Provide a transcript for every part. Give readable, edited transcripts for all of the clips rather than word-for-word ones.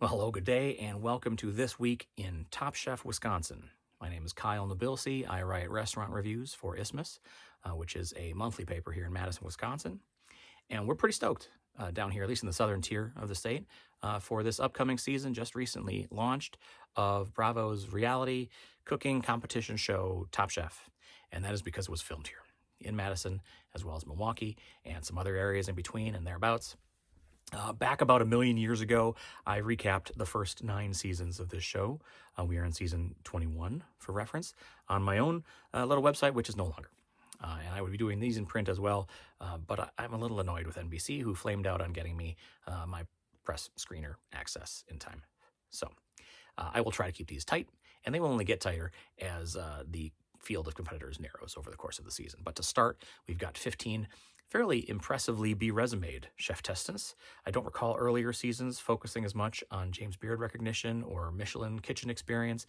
Well, hello, good day, and welcome to This Week in Top Chef Wisconsin. My name is Kyle Nabilsi. I write restaurant reviews for Isthmus, which is a monthly paper here in Madison, Wisconsin. And we're pretty stoked down here, at least in the southern tier of the state, for this upcoming season, just recently launched, of Bravo's reality cooking competition show, Top Chef. And that is because it was filmed here in Madison, as well as Milwaukee, and some other areas in between and thereabouts. Back about a million years ago, I recapped the first 9 seasons of this show. We are in season 21, for reference, on my own little website, which is no longer. And I would be doing these in print as well, but I'm a little annoyed with NBC, who flamed out on getting me my press screener access in time. So I will try to keep these tight, and they will only get tighter as the field of competitors narrows over the course of the season. But to start, we've got 15 fairly impressively be-resumed chef testants. I don't recall earlier seasons focusing as much on James Beard recognition or Michelin kitchen experience.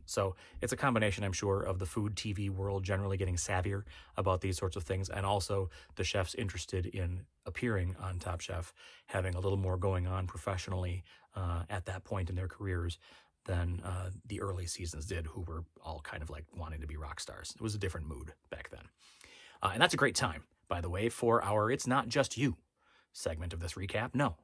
So it's a combination, I'm sure, of the food TV world generally getting savvier about these sorts of things, and also the chefs interested in appearing on Top Chef having a little more going on professionally at that point in their careers than the early seasons did, who were all kind of like wanting to be rock stars. It was a different mood back then. And that's a great time, by the way, for our It's Not Just You segment of this recap. No,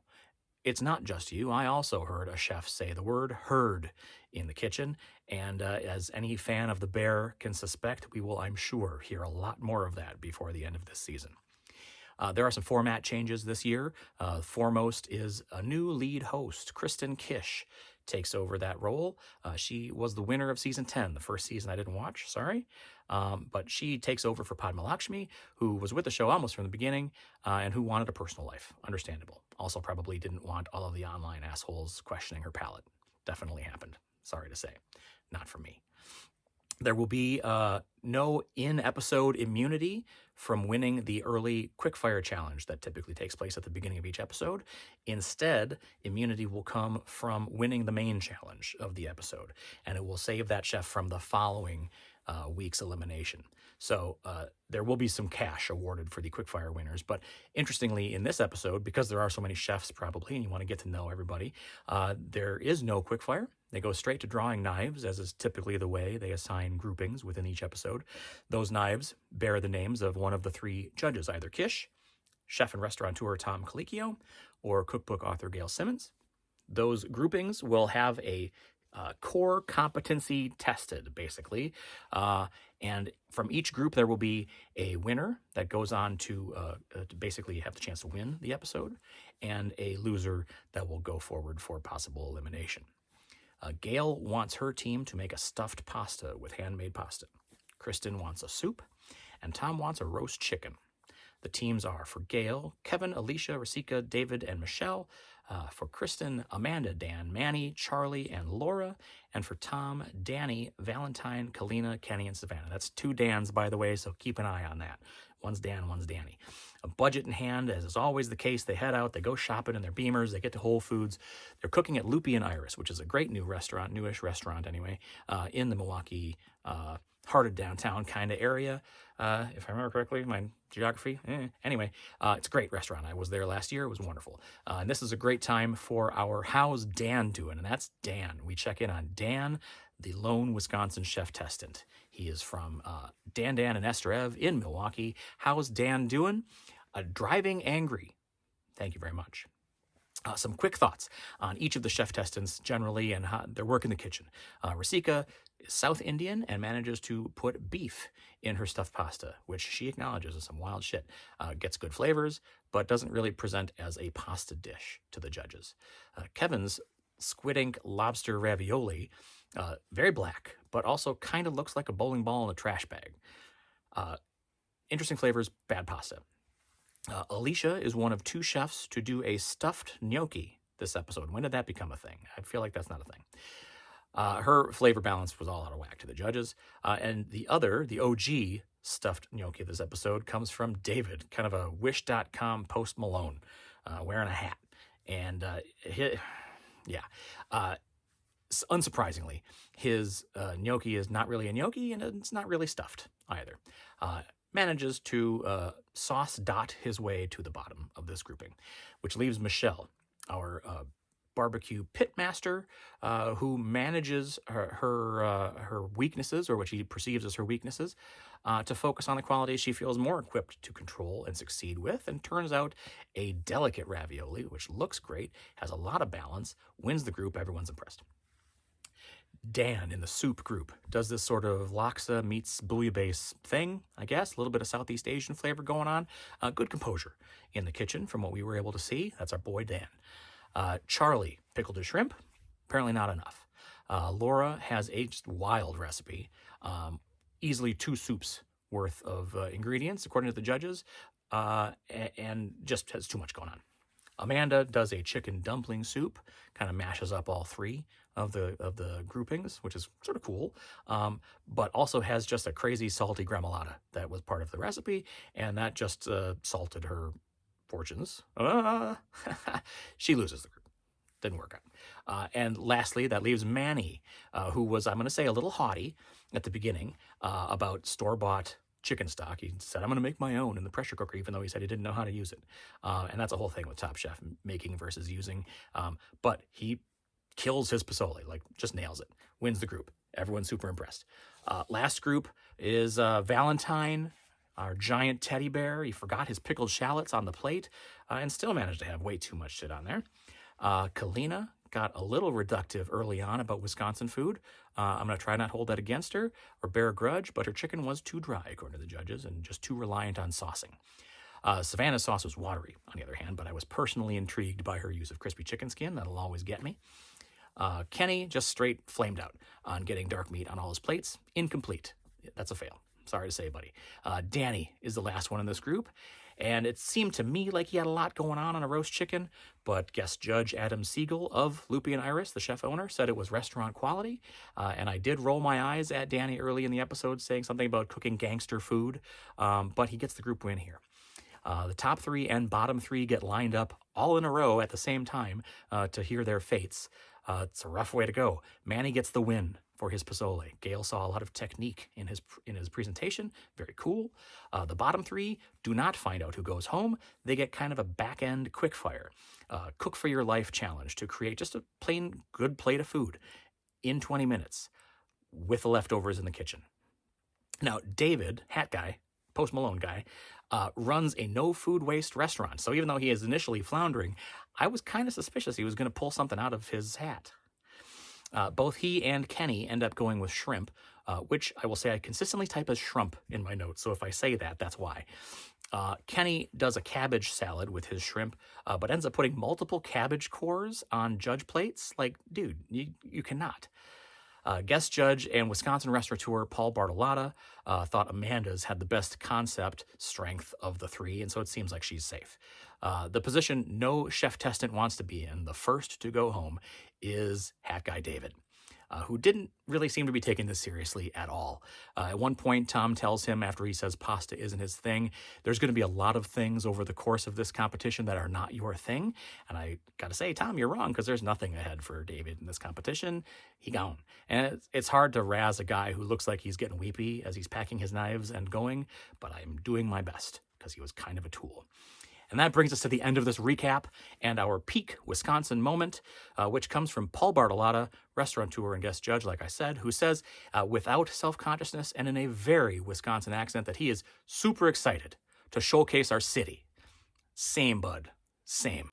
it's not just you. I also heard a chef say the word heard in the kitchen. And as any fan of The Bear can suspect, we will, I'm sure, hear a lot more of that before the end of this season. There are some format changes this year. Foremost is a new lead host. Kristen Kish takes over that role. She was the winner of season 10, the first season I didn't watch, sorry. But she takes over for Padma Lakshmi, who was with the show almost from the beginning and who wanted a personal life. Understandable. Also probably didn't want all of the online assholes questioning her palate. Definitely happened. Sorry to say. Not for me. There will be no in-episode immunity from winning the early quickfire challenge that typically takes place at the beginning of each episode. Instead, immunity will come from winning the main challenge of the episode, and it will save that chef from the following week's elimination. So there will be some cash awarded for the quickfire winners. But interestingly, in this episode, because there are so many chefs probably, and you want to get to know everybody, there is no quickfire. They go straight to drawing knives, as is typically the way they assign groupings within each episode. Those knives bear the names of one of the 3 judges, either Kish, chef and restaurateur Tom Colicchio, or cookbook author Gail Simmons. Those groupings will have a core competency tested, basically. And from each group, there will be a winner that goes on to basically have the chance to win the episode, and a loser that will go forward for possible elimination. Gail wants her team to make a stuffed pasta with handmade pasta. Kristen wants a soup, and Tom wants a roast chicken. The teams are, for Gail, Kevin, Alicia, Rasika, David, and Michelle. For Kristen, Amanda, Dan, Manny, Charlie, and Laura. And for Tom, Danny, Valentine, Kalina, Kenny, and Savannah. That's 2 Dans, by the way, so keep an eye on that. One's Dan, one's Danny. A budget in hand, as is always the case. They head out, they go shopping in their Beamers, they get to Whole Foods. They're cooking at Loopy and Iris, which is a great new restaurant, newish restaurant anyway, in the Milwaukee heart of downtown kind of area. If I remember correctly, my geography. Anyway, it's a great restaurant. I was there last year. It was wonderful. And this is a great time for our How's Dan Doing? And that's Dan. We check in on Dan, the lone Wisconsin chef testant. He is from Dan and Esther Ev in Milwaukee. How's Dan doing? Driving angry. Thank you very much. Some quick thoughts on each of the chef testants generally and how their work in the kitchen. Rasika is South Indian and manages to put beef in her stuffed pasta, which she acknowledges is some wild shit. Gets good flavors, but doesn't really present as a pasta dish to the judges. Kevin's squid ink lobster ravioli, very black, but also kind of looks like a bowling ball in a trash bag. Interesting flavors, bad pasta. Alicia is one of 2 chefs to do a stuffed gnocchi this episode. When did that become a thing? I feel like that's not a thing. Her flavor balance was all out of whack to the judges. And the OG stuffed gnocchi this episode comes from David, kind of a Wish.com Post Malone, wearing a hat. And unsurprisingly, his gnocchi is not really a gnocchi, and it's not really stuffed either. Manages to sauce dot his way to the bottom of this grouping, which leaves Michelle, our barbecue pitmaster who manages her weaknesses, or what she perceives as her weaknesses, to focus on the qualities she feels more equipped to control and succeed with, and turns out a delicate ravioli, which looks great, has a lot of balance, wins the group, everyone's impressed. Dan in the soup group does this sort of laksa meets bouillabaisse thing, I guess. A little bit of Southeast Asian flavor going on. Good composure in the kitchen from what we were able to see. That's our boy Dan. Charlie pickled his shrimp. Apparently not enough. Laura has a just wild recipe. Easily 2 soups worth of ingredients, according to the judges, and just has too much going on. Amanda does a chicken dumpling soup, kind of mashes up all 3 of the groupings, which is sort of cool, but also has just a crazy salty gremolata that was part of the recipe, and that just salted her fortunes. She loses the group. Didn't work out. And lastly, that leaves Manny, who was, I'm going to say, a little haughty at the beginning about store-bought chicken stock. He said, I'm going to make my own in the pressure cooker, even though he said he didn't know how to use it. And that's a whole thing with Top Chef, making versus using. But he kills his pozole, like just nails it, wins the group. Everyone's super impressed. Last group is Valentine, our giant teddy bear. He forgot his pickled shallots on the plate and still managed to have way too much shit on there. Kalina got a little reductive early on about Wisconsin food. I'm going to try not to hold that against her or bear a grudge, but her chicken was too dry, according to the judges, and just too reliant on saucing. Savannah's sauce was watery, on the other hand, but I was personally intrigued by her use of crispy chicken skin. That'll always get me. Kenny just straight flamed out on getting dark meat on all his plates. Incomplete. That's a fail. Sorry to say, buddy. Danny is the last one in this group, and it seemed to me like he had a lot going on a roast chicken, but guest judge Adam Siegel of Loopy and Iris, the chef owner, said it was restaurant quality, and I did roll my eyes at Danny early in the episode saying something about cooking gangster food, but he gets the group win here. The top 3 and bottom 3 get lined up all in a row at the same time to hear their fates. It's a rough way to go. Manny gets the win for his pozole. Gail saw a lot of technique in his presentation. Very cool. The bottom 3 do not find out who goes home. They get kind of a back-end quickfire, cook for your life challenge to create just a plain good plate of food in 20 minutes with the leftovers in the kitchen. Now, David, hat guy, Post Malone guy, runs a no food waste restaurant. So even though he is initially floundering, I was kind of suspicious he was going to pull something out of his hat. Both he and Kenny end up going with shrimp, which I will say I consistently type as shrimp in my notes. So if I say that, that's why. Kenny does a cabbage salad with his shrimp, but ends up putting multiple cabbage cores on judge plates. Like, dude, you cannot. Guest judge and Wisconsin restaurateur Paul Bartolotta thought Amanda's had the best concept strength of the 3, and so it seems like she's safe. The position no chef testant wants to be in, the first to go home, is hat guy David, who didn't really seem to be taking this seriously at all. At one point, Tom tells him, after he says pasta isn't his thing, there's going to be a lot of things over the course of this competition that are not your thing. And I got to say, Tom, you're wrong, because there's nothing ahead for David in this competition. He gone. And it's hard to razz a guy who looks like he's getting weepy as he's packing his knives and going, but I'm doing my best, because he was kind of a tool. And that brings us to the end of this recap and our peak Wisconsin moment, which comes from Paul Bartolotta, restaurateur and guest judge, like I said, who says, without self-consciousness and in a very Wisconsin accent, that he is super excited to showcase our city. Same, bud. Same.